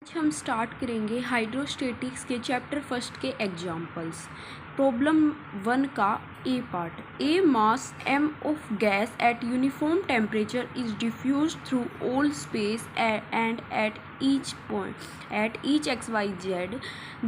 आज हम स्टार्ट करेंगे हाइड्रोस्टेटिक्स के चैप्टर फर्स्ट के एग्जाम्पल्स। प्रॉब्लम 1 का A part. A mass m of gas at uniform temperature is diffuse through all space and at each xyz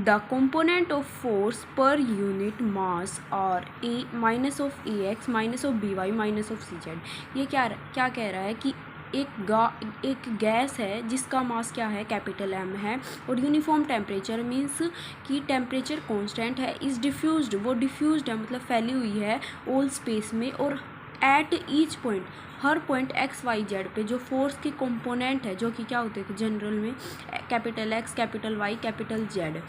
the component of force per unit mass are a minus of ax minus of by minus of cz। ये क्या कह रहा है कि एक gas है जिसका मास क्या है, कैपिटल M है, और यूनिफॉर्म टेम्परेचर मीन्स कि टेम्परेचर कांस्टेंट है, इज़ डिफ्यूज्ड, वो डिफ्यूज्ड है मतलब फैली हुई है ऑल स्पेस में, और एट ईच पॉइंट, हर पॉइंट एक्स वाई जेड पे जो फोर्स के कंपोनेंट है, जो कि क्या होते थे जनरल में, capital X capital Y capital Z,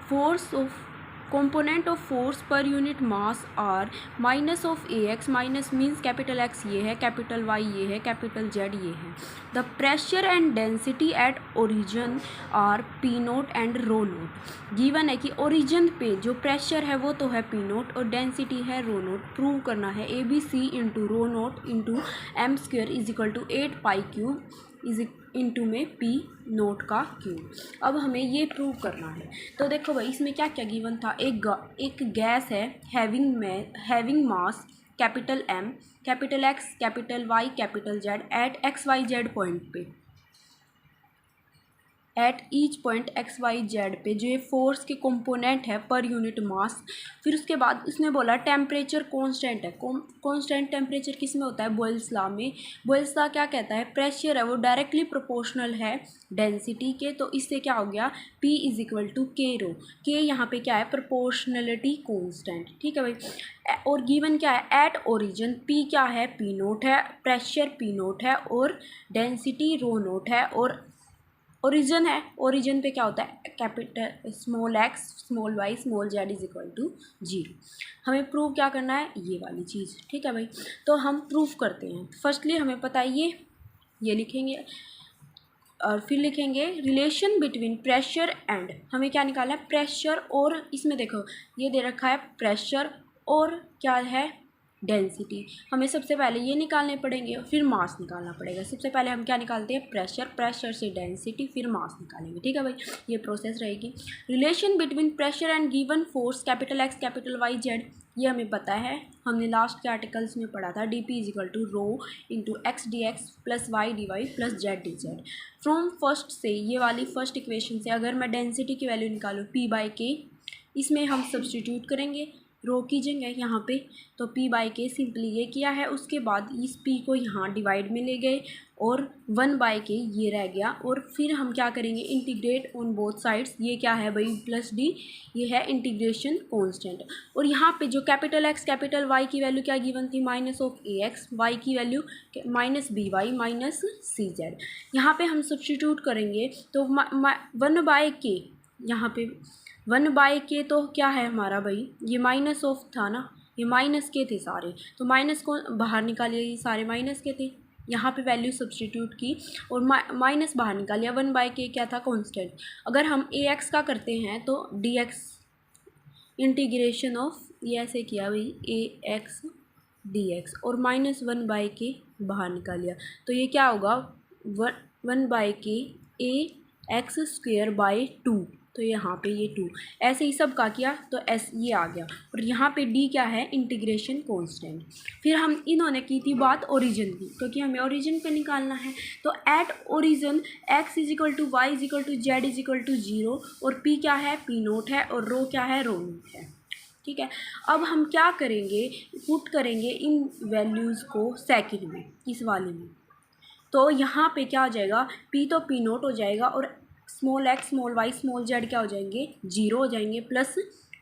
force of component of force per unit mass are minus of ax, minus means capital x ये है, कैपिटल वाई ये है, कैपिटल जेड ये है। The pressure and density at origin are P naught and rho naught. Given है कि origin पे जो प्रेशर है वो तो है पी नोट और डेंसिटी है रो नोट। प्रूव करना है A B C into rho naught into M square is equal to 8 pi cube is into में पी नोट का क्यूब। अब हमें ये प्रूव करना है। तो देखो भाई इसमें क्या क्या गिवन था। एक गैस है having mass capital M capital X capital Y capital Z at XYZ point पे, at each point x Y Z पे जो ये फोर्स के कंपोनेंट है पर यूनिट मास। फिर उसके बाद उसने बोला टेम्परेचर कांस्टेंट है। कांस्टेंट टेम्परेचर किस में होता है, बॉयल्स लॉ में। बॉयल्स लॉ क्या कहता है, प्रेशर है वो डायरेक्टली प्रोपोर्शनल है डेंसिटी के, तो इससे क्या हो गया P इज इक्वल टू के रो। के यहाँ पे क्या है, प्रोपोर्शनलिटी कांस्टेंट, ठीक है भाई। और गिवन क्या है, एट ओरिजिन P क्या है, P नोट है, प्रेशर P नोट है और डेंसिटी रो नोट है, और ओरिजिन है, ओरिजिन पे क्या होता है capital small X small Y small Z is equal to 0। हमें प्रूव क्या करना है, ये वाली चीज़, ठीक है भाई। तो हम प्रूव करते हैं। फर्स्टली हमें पता है ये लिखेंगे और फिर लिखेंगे रिलेशन बिटवीन प्रेशर एंड, हमें क्या निकालना है, प्रेशर और, इसमें देखो ये दे रखा है प्रेशर और क्या है डेंसिटी। हमें सबसे पहले ये निकालने पड़ेंगे फिर मास निकालना पड़ेगा। सबसे पहले हम क्या निकालते हैं, प्रेशर से डेंसिटी फिर मास निकालेंगे, ठीक है भाई। ये प्रोसेस रहेगी। Relation between pressure and given force capital X capital Y Z, ये हमें पता है, हमने लास्ट के आर्टिकल्स में पढ़ा था। D P is equal to rho into X D X plus Y D Y plus Z D Z. From first से, ये वाली फर्स्ट इक्वेशन से अगर मैं डेंसिटी की वैल्यू निकालूँ पी बाई के, इसमें हम सब्सटीट्यूट करेंगे, रो कीजिएंगे यहाँ पे, तो p बाई के सिंपली ये किया है। उसके बाद इस p को यहाँ डिवाइड में ले गए और 1 बाई के ये रह गया, और फिर हम क्या करेंगे, इंटीग्रेट ऑन बोथ साइड्स। ये क्या है भाई, प्लस डी, ये है इंटीग्रेशन कांस्टेंट। और यहाँ पे जो कैपिटल एक्स कैपिटल वाई की वैल्यू क्या गिवन थी, minus of a x, y की value minus b y minus c z. यहाँ पे हम सब्सटीट्यूट करेंगे तो 1 बाई के, यहाँ पे 1 बाई के तो क्या है हमारा भाई, ये माइनस ऑफ था ना, ये माइनस के थे सारे, तो माइनस को बाहर निकालिए, ये सारे माइनस के थे। यहाँ पे वैल्यू सब्सटीट्यूट की और माइनस बाहर निकालिया। 1 बाई के क्या था, कांस्टेंट। अगर हम ए एक्स का करते हैं तो डी एक्स इंटीग्रेशन ऑफ, ये ऐसे किया भाई, ए एक्स डी एक्स, और माइनस 1 बाई के बाहर निकालिया, तो ये क्या होगा 1 बाई के ए एक्स स्क्वेयर बाई 2, तो यहाँ पे ये 2, ऐसे ही सब का किया तो एस ये आ गया। और यहाँ पे डी क्या है, इंटीग्रेशन कांस्टेंट। फिर हम इन्होंने की थी बात ओरिजिन की, क्योंकि हमें ओरिजिन पे निकालना है। तो at origin X is equal to Y is equal to Z is equal to 0, और पी क्या है, पी नोट है, और रो क्या है, रो नोट है, ठीक है। अब हम क्या करेंगे, पुट करेंगे इन वैल्यूज़ को सेकंड में, इस वाले में। तो यहाँ पे क्या हो जाएगा, p तो p नोट हो जाएगा, और small X small Y small Z क्या हो जाएंगे, 0 हो जाएंगे, प्लस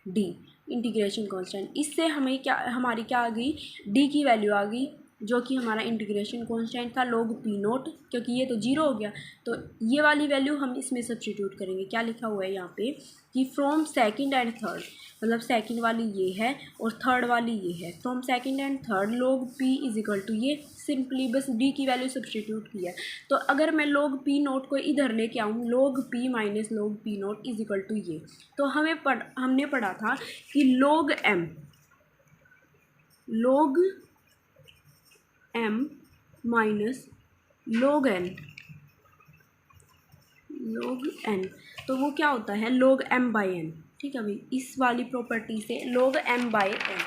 d इंटीग्रेशन कांस्टेंट। इससे हमें क्या, हमारी क्या आ गई, d की वैल्यू आ गई, जो कि हमारा इंटीग्रेशन कांस्टेंट था log p नोट, क्योंकि ये तो 0 हो गया। तो ये वाली वैल्यू हम इसमें सब्सटीट्यूट करेंगे। क्या लिखा हुआ है यहाँ पे कि फ्रॉम सेकंड एंड थर्ड, मतलब सेकंड वाली ये है और थर्ड वाली ये है, from second and third log p is equal to, ये सिंपली बस d की वैल्यू सब्सटीट्यूट की है। तो अगर मैं log p नोट को इधर लेके आऊँ, log p minus log p naught is equal to ये, तो हमने पढ़ा था कि log m minus log n log n, तो वो क्या होता है log m by n। ठीक है भाई, इस वाली प्रॉपर्टी से log m by n।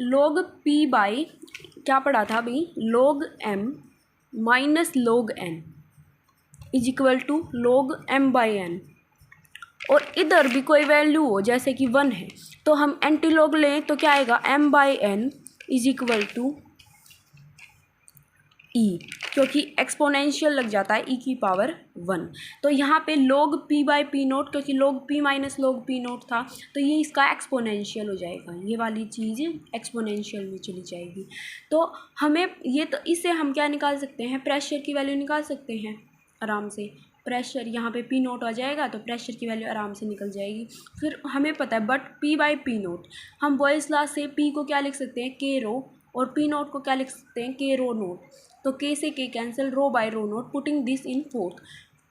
log p by क्या पढ़ा था अभी, log m minus log n is equal to log m by n। और इधर भी कोई वैल्यू हो जैसे कि 1 है तो हम एंटी लॉग लें तो क्या आएगा m by n is equal to e, क्योंकि एक्सपोनेंशियल लग जाता है e की पावर 1। तो यहाँ पे log p by P note, क्योंकि log p minus log p note था तो ये इसका एक्सपोनेंशियल हो जाएगा, ये वाली चीज़ एक्सपोनेंशियल में चली जाएगी। तो हमें ये, तो इससे हम क्या निकाल सकते हैं, प्रेशर की वैल्यू निकाल सकते हैं आराम से। प्रेशर यहाँ पे पी नोट आ जाएगा तो प्रेशर की वैल्यू आराम से निकल जाएगी। फिर हमें पता है but P by P note, हम बॉयल्स लॉ से पी को क्या लिख सकते हैं, के रो, और पी नोट को क्या लिख सकते हैं, के रो नोट। तो के से के cancel, rho by rho naught, putting this in fourth.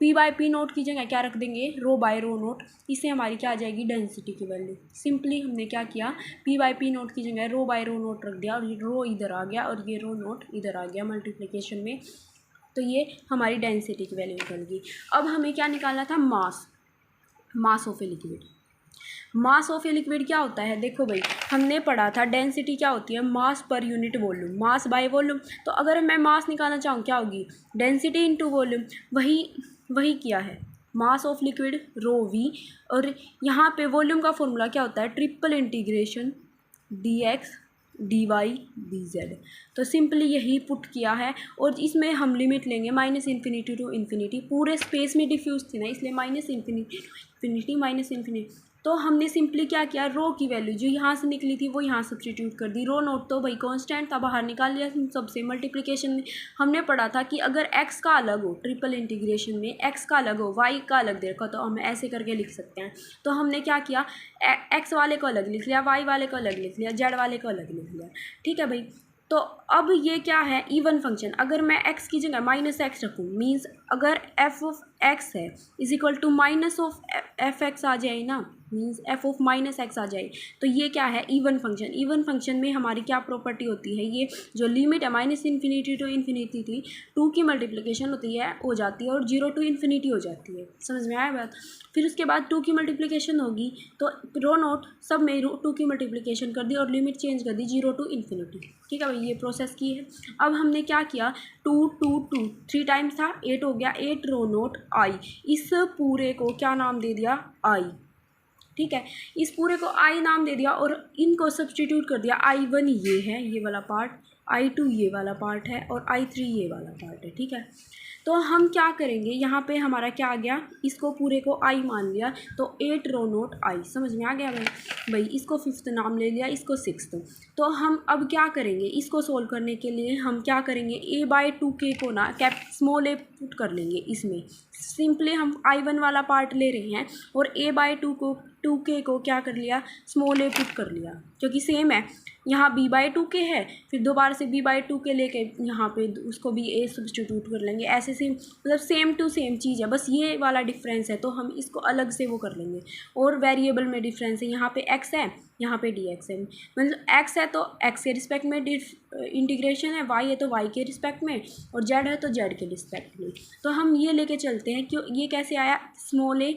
P by P naught की जगह क्या रख देंगे, रो बाय रो नोट। इससे हमारी क्या आ जाएगी, डेंसिटी की वैल्यू। सिंपली हमने क्या किया, पी बाई पी नोट की जगह रो बाय रो नोट रख दिया, और ये रो इधर आ गया और ये रो नोट इधर आ गया मल्टीप्लिकेशन में। तो ये हमारी डेंसिटी की वैल्यू निकल गई। अब हमें क्या निकालना था, mass of a liquid. Mass of a liquid क्या होता है, देखो भाई हमने पढ़ा था डेंसिटी क्या होती है, mass per unit volume, mass by volume. तो अगर मैं मास निकालना चाहूँ क्या होगी, डेंसिटी इनटू वॉल्यूम। वही किया है, mass of liquid rho V, और यहाँ पे वॉल्यूम का फॉर्मूला क्या होता है, triple integration dx dy dz। तो सिंपली यही पुट किया है, और इसमें हम लिमिट लेंगे माइनस इन्फिनिटी टू इन्फिनिटी। पूरे स्पेस में डिफ्यूज थी ना, इसलिए माइनस इन्फिनिटी माइनस इन्फिनिटी। तो हमने सिंपली क्या किया, रो की वैल्यू जो यहाँ से निकली थी वो यहाँ सब्सटीट्यूट कर दी। रो नोट तो भाई कांस्टेंट था, बाहर निकाल लिया सबसे। मल्टीप्लिकेशन में हमने पढ़ा था कि अगर x का अलग हो, ट्रिपल इंटीग्रेशन में x का अलग हो, y का अलग देखो तो हम ऐसे करके लिख सकते हैं। तो हमने क्या किया, x वाले को अलग लिख लिया, y वाले को अलग लिख लिया, z वाले को अलग लिख लिया। ठीक है भाई, तो अब ये क्या है, इवन फंक्शन। अगर मैं x की जगह माइनस एक्स रखूँ, मीन्स अगर f ऑफ x है is equal to minus of f x आ जाए ना, means f of minus x आ जाए, तो ये क्या है, इवन फंक्शन। इवन फंक्शन में हमारी क्या प्रॉपर्टी होती है, ये जो लिमिट है माइनस इन्फिनिटी टू इन्फिनिटी थी, 2 की मल्टीप्लिकेशन होती है हो जाती है और 0 टू इन्फिनिटी हो जाती है। समझ में आया बात। फिर उसके बाद 2 की मल्टीप्लिकेशन होगी तो रो नोट सब में 2 की मल्टीप्लिकेशन कर दी और लिमिट चेंज कर दी 0 टू इन्फिनिटी। ठीक है भाई, ये प्रोसेस की है। अब हमने क्या किया, 2 2 2 3 टाइम्स था, 8 हो गया, 8 रो नोट आई। इस पूरे को क्या नाम दे दिया, आई। ठीक है, इस पूरे को आई नाम दे दिया और इनको सब्सटीट्यूट कर दिया। I1 ये है, ये वाला पार्ट, I2 ये वाला पार्ट है और I3 ये वाला पार्ट है। ठीक है, तो हम क्या करेंगे, यहाँ पे हमारा क्या आ गया, इसको पूरे को आई मान लिया तो 8 रो नोट आई। समझ में आ गया भाई, इसको 5th नाम ले लिया, इसको 6th। तो हम अब क्या करेंगे, इसको सोल्व करने के लिए हम क्या करेंगे, a/2k को ना स्मॉल a पुट कर लेंगे इसमें। सिंपली हम I1 वाला पार्ट ले रहे हैं और a/2k को क्या कर लिया, स्मॉल a पुट कर लिया, क्योंकि सेम है। यहाँ b/2k है, फिर दोबारा से b/2k लेके यहाँ पे उसको भी a सब्सटीट्यूट कर लेंगे। ऐसे सेम, मतलब सेम टू सेम चीज़ है, बस ये वाला डिफरेंस है तो हम इसको अलग से वो कर लेंगे। और वेरिएबल में डिफरेंस है, यहाँ पे x है, यहाँ पे dx है। मतलब x है तो x के रिस्पेक्ट में इंटीग्रेशन है, y है तो y के रिस्पेक्ट में, और z है तो z के रिस्पेक्ट में। तो हम ये लेके चलते हैं कि ये कैसे आया, स्मॉल a,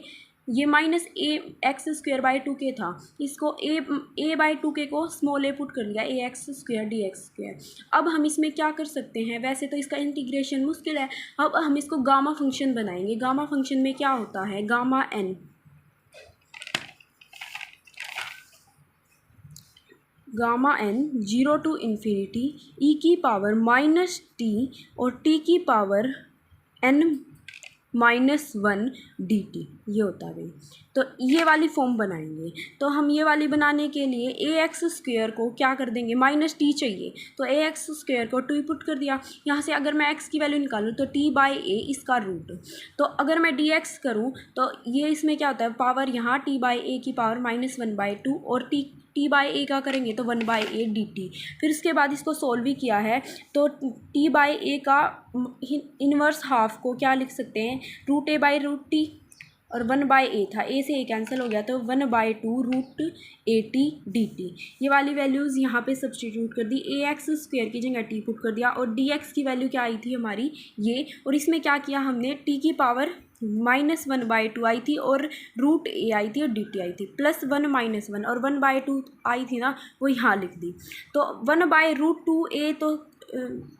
ये माइनस a(x²/2k) था, इसको a/2k को स्मॉल a पुट कर लिया, ax² dx²। अब हम इसमें क्या कर सकते हैं, वैसे तो इसका इंटीग्रेशन मुश्किल है, अब हम इसको गामा फंक्शन बनाएंगे। गामा फंक्शन में क्या होता है, gamma n, gamma n 0 to infinity e की पावर माइनस t और t की पावर n -1 dt, ये होता है। तो ये वाली फॉर्म बनाएंगे। तो हम ये वाली बनाने के लिए ax² को क्या कर देंगे, -t चाहिए तो ax² को 2 पुट कर दिया। यहाँ से अगर मैं x की वैल्यू निकालूँ तो t/a इसका रूट। तो अगर मैं dx करूँ तो ये इसमें क्या होता है, पावर यहाँ t/a की पावर -1/2 और t/a का करेंगे तो 1/a dt। फिर उसके बाद इसको सोल्व भी किया है तो t/a का इन्वर्स हाफ को क्या लिख सकते हैं, √a/√t। और 1/a था, a से a कैंसिल हो गया तो 1/2√80 dt। ये वाली वैल्यूज़ यहाँ पे सब्सटीट्यूट कर दी, ax² की जगह t पुट कर दिया और dx की वैल्यू क्या आई थी हमारी ये, और इसमें क्या किया हमने t की पावर -1/2 आई थी और √a आई थी और dt आई थी, +1 -1 और 1/2 आई थी ना वो यहाँ लिख दी। तो 1/√2a तो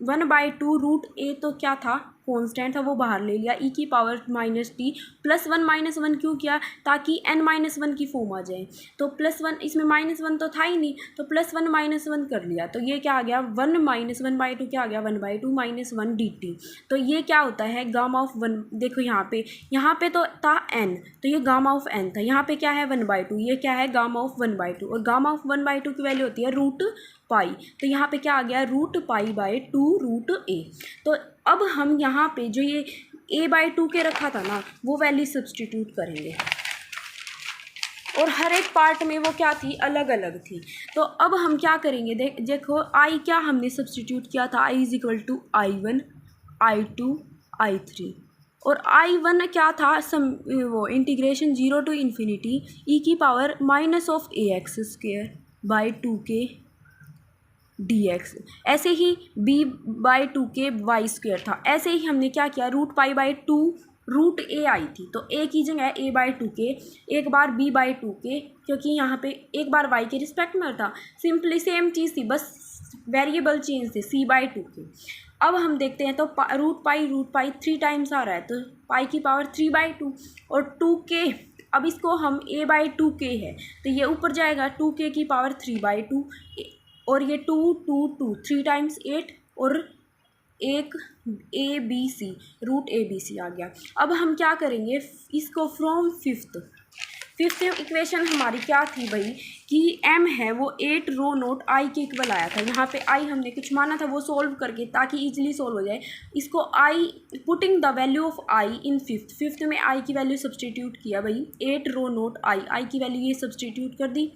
1/2√a तो क्या था कांस्टेंट था, वो बाहर ले लिया, e की पावर -t +1 -1 क्यों किया ताकि n-1 की फॉर्म आ जाए। तो +1 इसमें -1 तो था ही नहीं तो +1 -1 कर लिया, तो ये क्या आ गया 1 - 1/2 क्या आ गया 1/2 -1 dt। तो ये क्या होता है गामा ऑफ 1, देखो यहाँ पे तो था n, तो ये गामा ऑफ n था, यहाँ पे क्या है 1/2, ये क्या है गामा ऑफ 1/2 और गामा ऑफ 1/2 की वैल्यू होती है √पाई, तो यहाँ पे क्या आ गया √π/2√a। तो अब हम यहाँ पे जो ये a/2 के रखा था ना वो वैल्यू सब्सटीट्यूट करेंगे और हर एक पार्ट में वो क्या थी अलग अलग थी। तो अब हम क्या करेंगे देखो आई क्या हमने सब्सटीट्यूट किया था, i = i1 i2 i3 और i1 क्या था वो इंटीग्रेशन 0 to ∞ e की पावर -ax² dx। ऐसे ही b/2 के y² था, ऐसे ही हमने क्या किया √π/2 √a आई थी तो a की जगह a/2 के, एक बार b/2 के, क्योंकि यहाँ पे एक बार y के रिस्पेक्ट में था, सिंपली सेम चीज़ थी बस वेरिएबल चेंज थे c/2 के। अब हम देखते हैं तो √π 3 टाइम्स आ रहा है तो पाई की पावर 3/2 और 2k, अब इसको हम a/2k है तो ये ऊपर जाएगा 2k की पावर 3/2 और ये 2 2 2 3 टाइम्स 8 और एक ABC √ABC आ गया। अब हम क्या करेंगे इसको फ्रॉम फिफ्थ इक्वेशन हमारी क्या थी भाई कि m है वो 8 रो नोट i के इक्वल आया था, यहाँ पे i हमने कुछ माना था वो सॉल्व करके ताकि इजीली सॉल्व हो जाए, इसको i putting the value of i in fifth में i की वैल्यू सब्सटीट्यूट किया भाई 8 रो नोट i की वैल्यू ये सब्सटीट्यूट कर दी,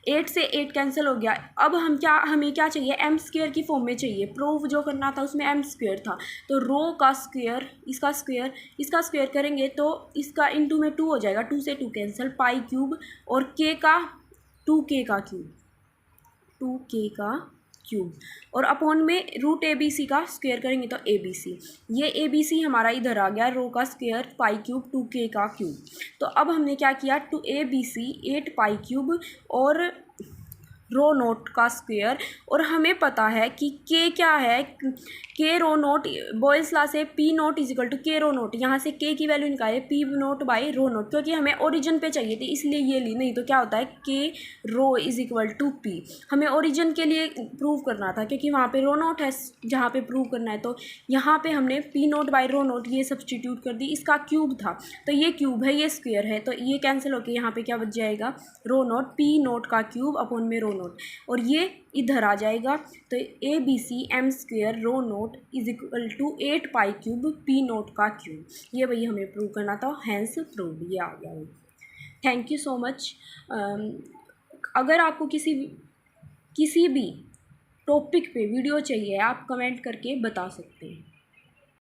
8 से 8 कैंसिल हो गया। अब हमें क्या चाहिए m² की फॉर्म में चाहिए, प्रूफ जो करना था उसमें m² था तो रो का स्क्वायर इसका स्क्वायर करेंगे तो इसका इंटू में 2 हो जाएगा, 2 से 2 कैंसिल, π³ और k का 2k का क्यूब और अपॉन में √ABC का स्क्वायर करेंगे तो ABC, ये ABC हमारा इधर आ गया रो का स्क्वायर π³ 2k का क्यूब। तो अब हमने क्या किया टू ABC 8 π³ और रो नोट का स्क्वायर, और हमें पता है कि k क्या है, k rho naught Boyle's law से p naught is equal to k rho naught, यहाँ से k की वैल्यू निकाले p naught by rho naught, क्योंकि हमें ओरिजिन पे चाहिए थी इसलिए ये ली, नहीं तो क्या होता है k rho is equal to p, हमें ओरिजिन के लिए प्रूव करना था क्योंकि वहाँ पे रो नोट है जहाँ पे प्रूव करना है, तो यहाँ पे हमने p naught by rho note ये सब्सटीट्यूट कर दी, इसका क्यूब था तो ये क्यूब है ये स्क्वायर है तो ये कैंसिल होकर यहाँ पे क्या बच जाएगा रो नोट p नोट का क्यूब अपॉन में रो नोट, और ये इधर आ जाएगा तो ABC m² rho naught is equal to 8 π³ p naught का क्यूब, ये वही हमें प्रूव करना था, हैंस प्रूव, ये आ गया। Thank you so much. अगर आपको किसी भी टॉपिक पे वीडियो चाहिए आप कमेंट करके बता सकते हैं।